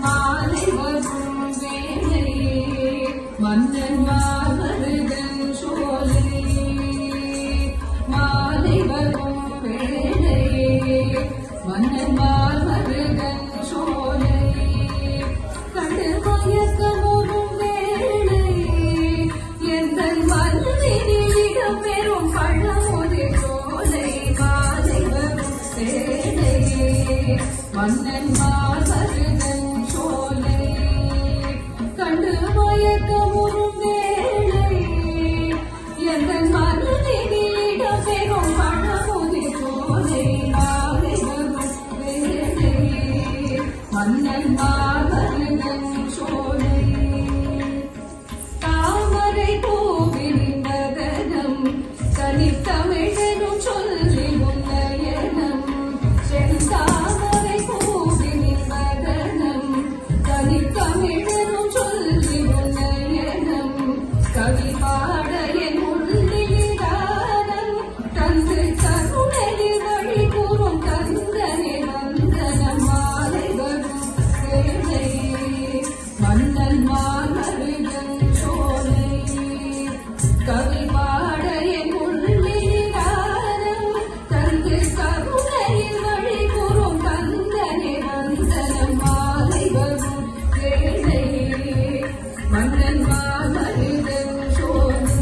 மாலை வரும் வேளையே மன்னன் மாமருதன் சோலை மாலை வரும் வேளையே மன்னன் மாமருதன் சோலை கண்டு மயக்கமுறும் வேளையே எந்த மருதினிடம் பெறும் பழமுதி சோலை மாலை வரும் வேளையே மன்னன் மாமருதன் சோலை கண்டு மயக்கமுறும் வேளையே எந்த மருதினிடம் பெறும் பழமுதி சோலை மாலை வரும் வேளையே மன்னன் மாமருதன் சோலை தாமரை பூவின் வதனம் தனித்தமிழனும் சொல்லி உன்னயனம் செந்தாமரை பூவின் வதனம் தனித்தமிழனும் சொல்லி உன்னயனம் கவி பாட என் உள்ளிதானம் தந்து கருணை வழி கூறும் தந்தனே வந்தனம் மாலை வரும் வேளையே மன்னன் மாமருதன் சோலை கவி பாட என் உள்ளிதானம் தந்து கருணை வழி கூறும் தந்தனே வந்தனம் மாலை வரும் வேளையே மன்னன் மாமருதன் சோலை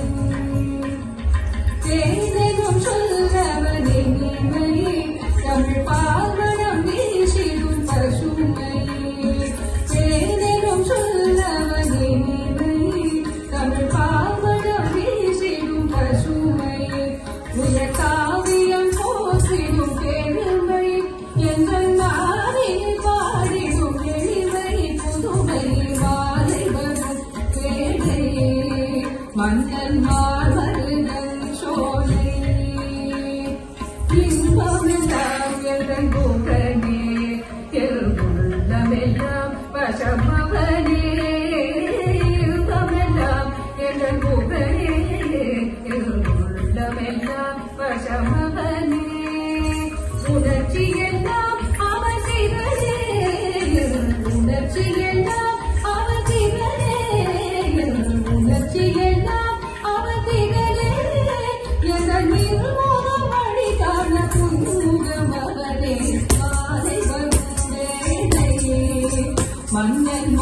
தேனெனும் சொல்லவனே நீமையே தமிழ் பால்மணம் வீசிடும் பசுமையே தேனெனும் சொல்லவனே நீமையே தமிழ் பால்மணம் வீசிடும் பசுமையே உயர் காவியம் போற்றிடும் பெருமை எங்கள் நாவினில் பாடிடும் எளிமை புதுமை மாலை வரும் வேளையே மன்னன் மாமருதன் சோலை இன்பமெல்லாம் எங்கள் புகழே உள்ளமெல்லாம் வசமவனே இன்பமெல்லாம் எங்கள் புகழே உள்ளமெல்லாம் வசமவனே உணர்ச்சி எல்லாம் அவன் திகழே உணர்ச்சி எல்லாம் அவன் திகழே உணர்ச்சி எல்லாம் அவன் திகழே எங்கள் நிர்மூலம் வழி காண புன்முகம் அவனே மாலை வரும் வேளையே மன்னன்